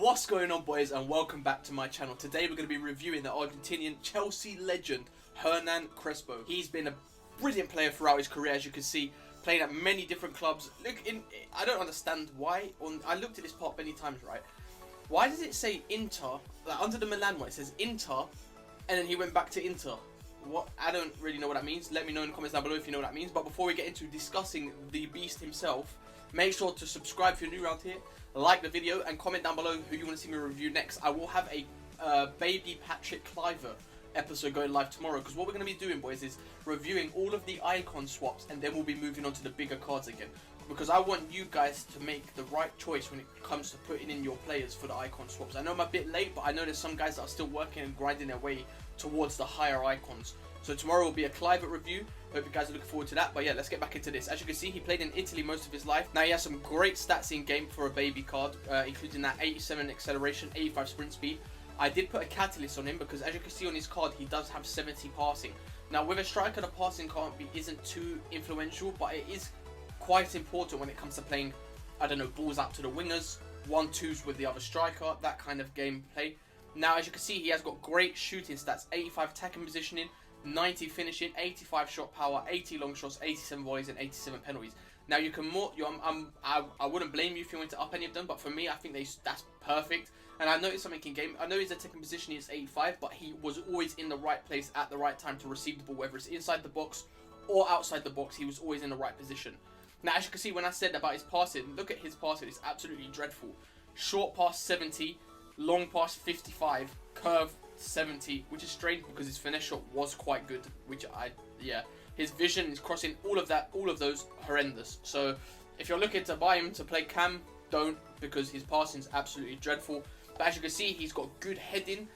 What's going on, boys, and welcome back to my channel. Today we're going to be reviewing the Argentinian Chelsea legend Hernan Crespo. He's been a brilliant player throughout his career, as you can see, playing at many different clubs. I don't understand why. I looked at this part many times, right? Why does it say Inter, like under the Milan one it says Inter, and then he went back to Inter? What? I don't really know what that means. Let me know in the comments down below if you know what that means. But before we get into discussing the beast himself, make sure to subscribe if you're new around here, like the video, and comment down below who you want to see me review next. I will have a baby Patrick Kluivert episode going live tomorrow, because what we're going to be doing, boys, is reviewing all of the icon swaps, and then we'll be moving on to the bigger cards again, because I want you guys to make the right choice when it comes to putting in your players for the icon swaps. I know I'm a bit late, but I know there's some guys that are still working and grinding their way towards the higher icons. So tomorrow will be a Kluivert review. Hope you guys are looking forward to that. But yeah, let's get back into this. As you can see, he played in Italy most of his life. Now he has some great stats in game for a baby card, including that 87 acceleration, 85 sprint speed. I did put a catalyst on him because, as you can see on his card, he does have 70 passing. Now with a striker, the passing isn't too influential, but it is quite important when it comes to playing, I don't know, balls out to the wingers, 1-2s with the other striker, that kind of gameplay. Now as you can see, he has got great shooting stats, 85 attacking positioning, 90 finishing, 85 shot power, 80 long shots, 87 volleys, and 87 penalties. Now you can I wouldn't blame you if you went to up any of them, but for me, I think that's perfect. And I noticed something in game. I know his attacking position is 85, but he was always in the right place at the right time to receive the ball, whether it's inside the box or outside the box. He was always in the right position. Now as you can see, when I said about his passing, look at his passing. It's absolutely dreadful. Short pass 70, long pass 55, curve 70, which is strange because his finesse shot was quite good, his vision, his crossing, all of those horrendous. So if you're looking to buy him to play cam, don't, because his passing is absolutely dreadful. But as you can see, he's got good heading,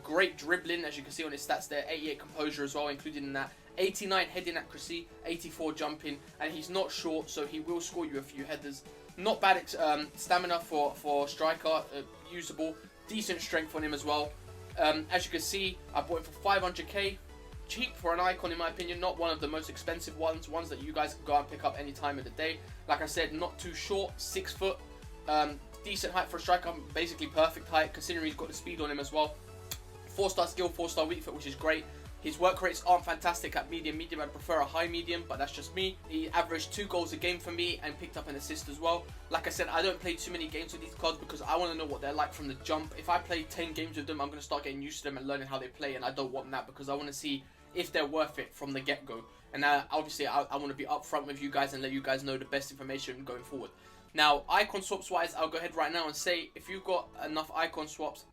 great dribbling, as you can see on his stats there, 88 composure as well, including in that, 89 heading accuracy, 84 jumping, and he's not short, so he will score you a few headers. Not bad stamina for striker, usable, decent strength on him as well. As you can see, I bought him for 500k, cheap for an icon in my opinion, not one of the most expensive ones that you guys can go and pick up any time of the day. Like I said, not too short, 6 foot, decent height for a striker, basically perfect height considering he's got the speed on him as well. 4-star skill, 4-star weak foot, which is great. His work rates aren't fantastic at medium. I'd prefer a high medium, but that's just me. He averaged 2 goals a game for me and picked up an assist as well. Like I said, I don't play too many games with these cards because I want to know what they're like from the jump. If I play 10 games with them, I'm going to start getting used to them and learning how they play, and I don't want that because I want to see if they're worth it from the get-go. And obviously, I want to be upfront with you guys and let you guys know the best information going forward. Now, icon swaps wise, I'll go ahead right now and say, if you've got enough icon swaps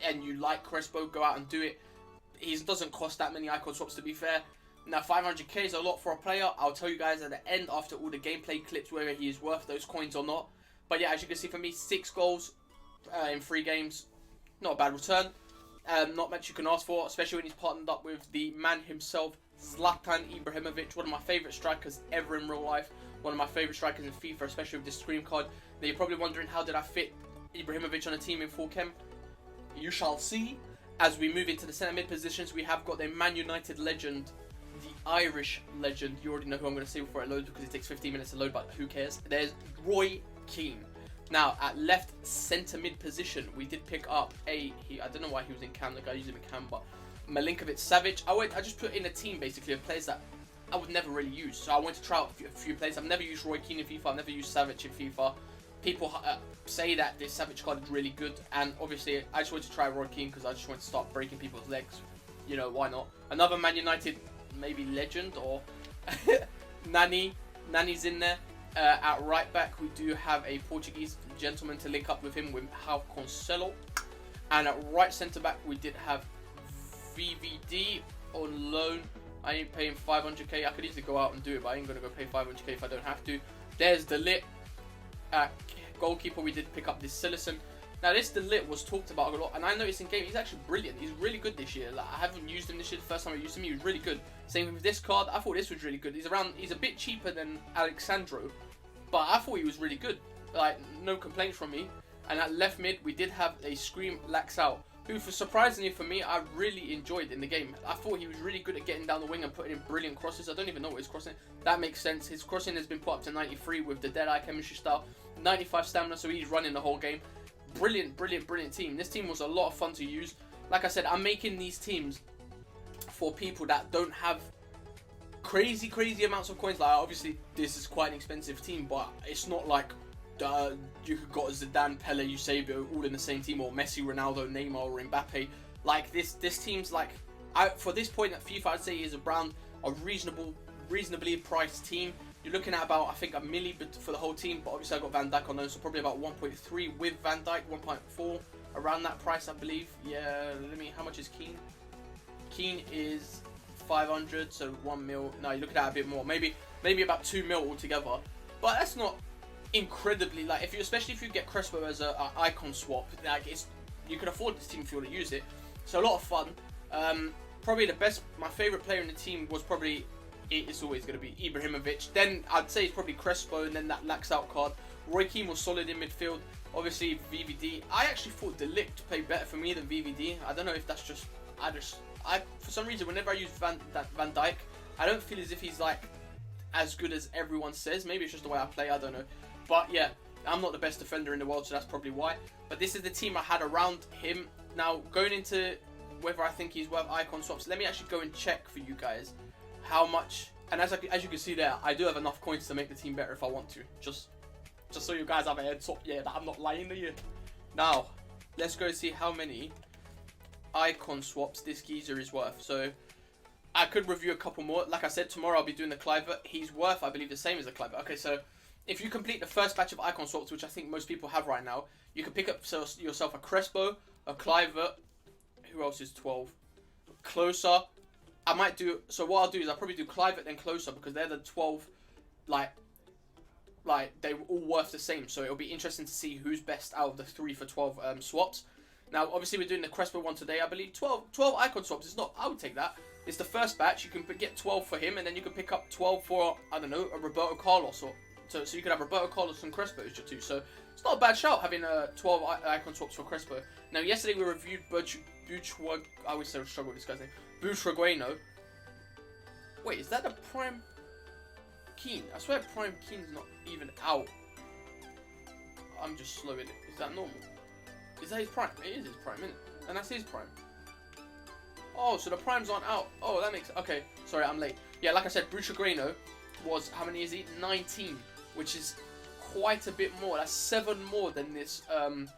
and you like Crespo, go out and do it. He doesn't cost that many icon swaps, to be fair. Now 500k is a lot for a player. I'll tell you guys at the end after all the gameplay clips whether he is worth those coins or not. But yeah, as you can see, for me, 6 goals in 3 games, not a bad return. Not much you can ask for, especially when he's partnered up with the man himself, Zlatan Ibrahimovic, one of my favourite strikers ever in real life, one of my favourite strikers in FIFA, especially with this Scream card. Now you're probably wondering, how did I fit Ibrahimovic on a team in full chem? You shall see. As we move into the centre mid positions, we have got the Man United legend, the Irish legend. You already know who I'm going to say before it loads because it takes 15 minutes to load, but who cares? There's Roy Keane. Now, at left centre mid position, we did pick up I don't know why he was in cam, the guy used him in cam, but Milinkovic Savic. I just put in a team basically of players that I would never really use. So I wanted to try out a few players. I've never used Roy Keane in FIFA, I've never used Savic in FIFA. People say that this Savage card is really good, and obviously I just wanted to try Roy Keane because I just wanted to start breaking people's legs. You know, why not? Another Man United, maybe legend, or Nani's in there. At right back, we do have a Portuguese gentleman to link up with him, with João Cancelo. And at right centre back, we did have VVD on loan. I ain't paying 500k. I could easily go out and do it, but I ain't going to go pay 500k if I don't have to. There's De Ligt. At goalkeeper, we did pick up this Silicon. Now this De Ligt was talked about a lot, and I noticed in game he's actually brilliant. He's really good this year. Like, I haven't used him this year. The first time I used him, he was really good. Same with this card. I thought this was really good. He's a bit cheaper than Alexandro, but I thought he was really good. Like, no complaints from me. And at left mid, we did have a Scream Laxalt, who, surprisingly for me, I really enjoyed in the game. I thought he was really good at getting down the wing and putting in brilliant crosses. I don't even know what he's crossing. That makes sense. His crossing has been put up to 93 with the Deadeye chemistry style. 95 stamina, so he's running the whole game. brilliant team. This team was a lot of fun to use. Like I said, I'm making these teams for people that don't have crazy amounts of coins. Like, obviously, this is quite an expensive team, but it's not like you could got Zidane, Pele, Eusebio all in the same team, or Messi, Ronaldo, Neymar, or Mbappe. Like, this team's like, for this point at FIFA, I'd say is around a reasonably priced team. You're looking at about, I think, $1 million for the whole team, but obviously I got Van Dijk on those, so probably about 1.3 with Van Dijk, 1.4 around that price, I believe. Yeah, how much is Keane? Keane is 500, so 1 mil. No, you're looking at a bit more, maybe about 2 mil altogether. But that's not incredibly, like, especially if you get Crespo as a icon swap, like, you can afford this team if you want to use it. So a lot of fun. Probably my favourite player in the team was probably, it's always going to be Ibrahimovic. Then I'd say it's probably Crespo, and then that lax out card. Roy Keane was solid in midfield. Obviously VVD. I actually thought De Ligt played better for me than VVD. I don't know if that's just, for some reason, whenever I use Van Dijk, I don't feel as if he's like as good as everyone says. Maybe it's just the way I play, I don't know. But yeah, I'm not the best defender in the world, so that's probably why. But this is the team I had around him. Now, going into whether I think he's worth icon swaps, let me actually go and check for you guys how much. And as you can see there, I do have enough coins to make the team better if I want to. Just so you guys have a heads up, yeah, that I'm not lying to you. Now, let's go see how many icon swaps this geezer is worth. So, I could review a couple more. Like I said, tomorrow I'll be doing the Kluivert. He's worth, I believe, the same as the Kluivert. Okay, so if you complete the first batch of icon swaps, which I think most people have right now, you can pick up yourself a Crespo, a Kluivert. Who else is 12? Closer. I might do, so what I'll do is I'll probably do Kluivert then Closer, because they're the 12, like they're all worth the same. So it'll be interesting to see who's best out of the 3 for 12 swaps. Now, obviously, we're doing the Crespo one today. I believe 12 icon swaps. It's not, I would take that. It's the first batch. You can get 12 for him, and then you can pick up 12 for, I don't know, a Roberto Carlos. So you could have Roberto Carlos and Crespo as your 2. So it's not a bad shout having 12 icon swaps for Crespo. Now, yesterday we reviewed I always struggle with this guy's name. Butragueno. Wait, is that a Prime Keane? I swear Prime Keane's not even out. I'm just slow in it. Is that normal? Is that his Prime? It is his Prime, isn't it? And that's his Prime. Oh, so the Primes aren't out. Oh, that makes... Okay, sorry, I'm late. Yeah, like I said, Butragueno was... How many is he? 19. Which is quite a bit more. That's 7 more than this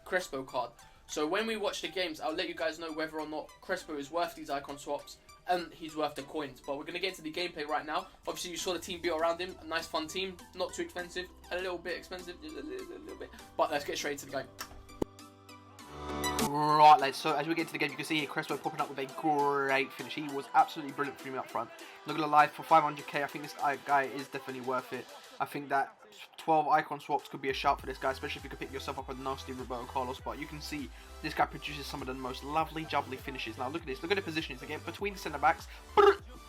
Crespo card. So when we watch the games, I'll let you guys know whether or not Crespo is worth these icon swaps and he's worth the coins. But we're going to get into the gameplay right now. Obviously, you saw the team built around him. A nice, fun team. Not too expensive. A little bit expensive. Just a little bit. But let's get straight into the game. Right, lads, so as we get to the game, you can see here Crespo popping up with a great finish. He was absolutely brilliant for me up front. Not gonna lie, for 500k, I think this guy is definitely worth it. I think that 12 icon swaps could be a shout for this guy, especially if you could pick yourself up a nasty Roberto Carlos. But you can see this guy produces some of the most lovely, jubbly finishes. Now look at this, look at the positionings again between the centre backs.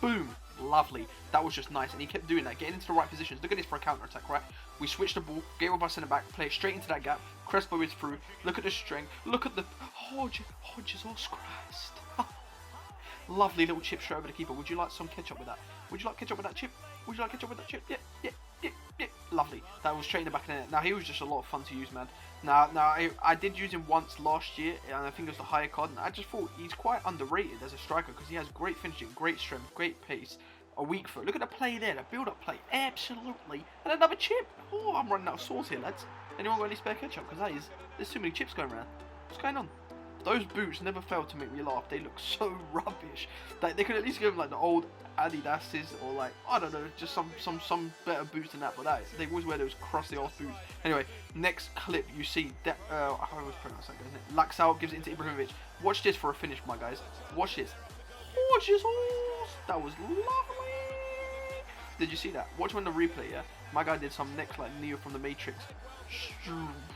Boom, lovely. That was just nice, and he kept doing that, getting into the right positions. Look at this for a counter attack, right? We switch the ball, get with our centre back, play it straight into that gap. Crespo is through. Look at the strength. Look at the Jesus Christ. Lovely little chip straight over the keeper. Would you like some ketchup with that? Would you like ketchup with that chip? Would you like ketchup with that chip? Yeah. Lovely. That was straight in the back of the net. Now, he was just a lot of fun to use, man. Now, I did use him once last year, and I think it was the higher card. And I just thought he's quite underrated as a striker because he has great finishing, great strength, great pace, a weak foot. Look at the play there, the build-up play. Absolutely. And another chip. Oh, I'm running out of sauce here, lads. Anyone got any spare ketchup? Because there's too many chips going around. What's going on? Those boots never fail to make me laugh. They look so rubbish. Like, they could at least give them like the old Adidas's or like, I don't know, just some better boots than that. But they always wear those crusty ass boots. Anyway, next clip you see that I always pronounce that, isn't it? Laxalt gives it into Ibrahimovic. Watch this for a finish, my guys. Watch this. Watch this. That was lovely. Did you see that? Watch when the replay, yeah? My guy did some next like Neo from the Matrix.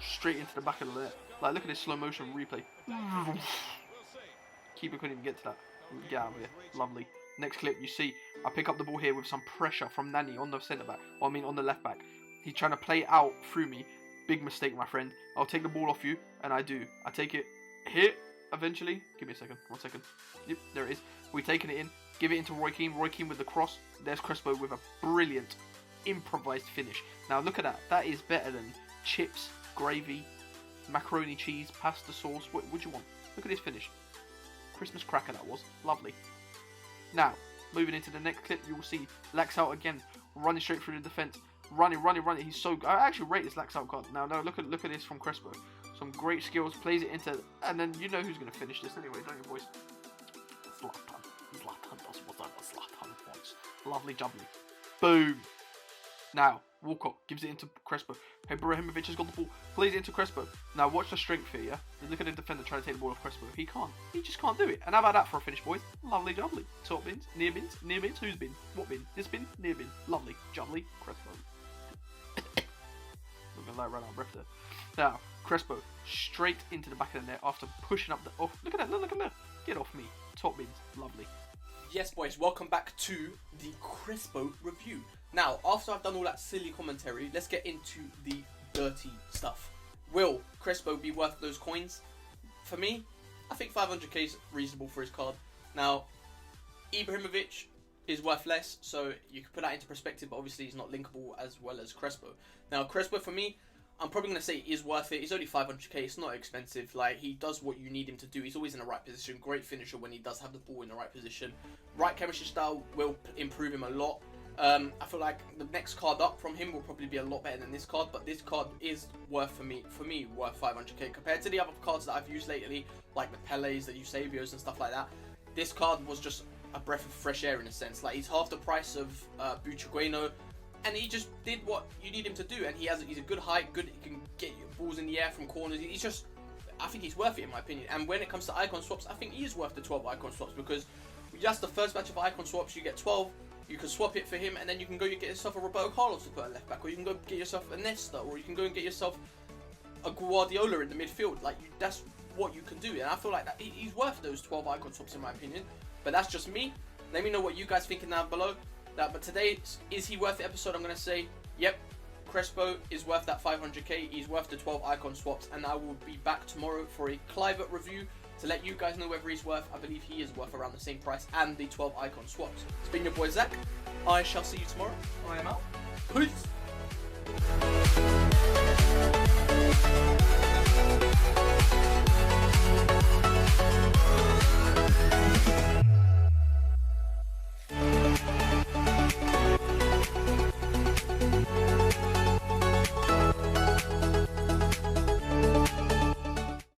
Straight into the back of the net. Like, look at this slow motion replay. Keeper couldn't even get to that. Get out of here. Lovely. Next clip, you see, I pick up the ball here with some pressure from Nani on the centre back. Or I mean, on the left back. He's trying to play out through me. Big mistake, my friend. I'll take the ball off you, and I do. I take it here, eventually. Give me a second. 1 second. Yep, there it is. We're taking it in. Give it into Roy Keane. Roy Keane with the cross. There's Crespo with a brilliant improvised finish. Now, look at that. That is better than chips, gravy, macaroni cheese, pasta sauce. What do you want? Look at this finish. Christmas cracker that was. Lovely. Now, moving into the next clip, you will see Lax out again, running straight through the defense. Running. He's so good. I actually rate this Lax out card. Now, no, look at this from Crespo. Some great skills, plays it into, and then you know who's going to finish this anyway, don't you, boys? Zlatan does whatever Zlatan wants. Lovely jubbly. Boom. Now, Walcott gives it into Crespo. Ibrahimovic has got the ball, plays it into Crespo. Now, watch the strength here, yeah? Look at the defender trying to take the ball off Crespo. He can't. He just can't do it. And how about that for a finish, boys? Lovely jubbly. Top bins, near bins, whose bin? What bin? This bin, near bin. Lovely jubbly, Crespo. Look at that, right out of breath there. Now, Crespo straight into the back of the net after pushing up the. Oh, look at that! Look at that! Get off me! Top bins, lovely. Yes, boys, welcome back to the Crespo review. Now, after I've done all that silly commentary, let's get into the dirty stuff. Will Crespo be worth those coins? For me, I think 500k is reasonable for his card. Now, Ibrahimovic is worth less, so you can put that into perspective, but obviously he's not linkable as well as Crespo. Now, Crespo, for me, I'm probably going to say is worth it. He's only 500k. It's not expensive. Like, he does what you need him to do. He's always in the right position. Great finisher when he does have the ball in the right position. Right chemistry style will improve him a lot. I feel like the next card up from him will probably be a lot better than this card, but this card is worth, for me, worth 500k. Compared to the other cards that I've used lately, like the Pelés, the Eusebios and stuff like that, this card was just a breath of fresh air in a sense. Like, he's half the price of Buchagueno, and he just did what you need him to do, and he's a good height, he can get your balls in the air from corners. He's just, I think he's worth it in my opinion. And when it comes to icon swaps, I think he is worth the 12 icon swaps, because just the first batch of icon swaps, you get 12, you can swap it for him, and then you can go get yourself a Roberto Carlos to put a left back, or you can go get yourself a Nesta, or you can go and get yourself a Guardiola in the midfield. Like, that's what you can do, and I feel like that he's worth those 12 icon swaps in my opinion. But that's just me. Let me know what you guys think down below. But today, is he worth the episode? I'm going to say, yep, Crespo is worth that 500k. He's worth the 12 icon swaps, and I will be back tomorrow for a Clivert review to let you guys know whether he's worth. I believe he is worth around the same price and the 12 icon swaps. It's been your boy Zach. I shall see you tomorrow. I am out. Peace.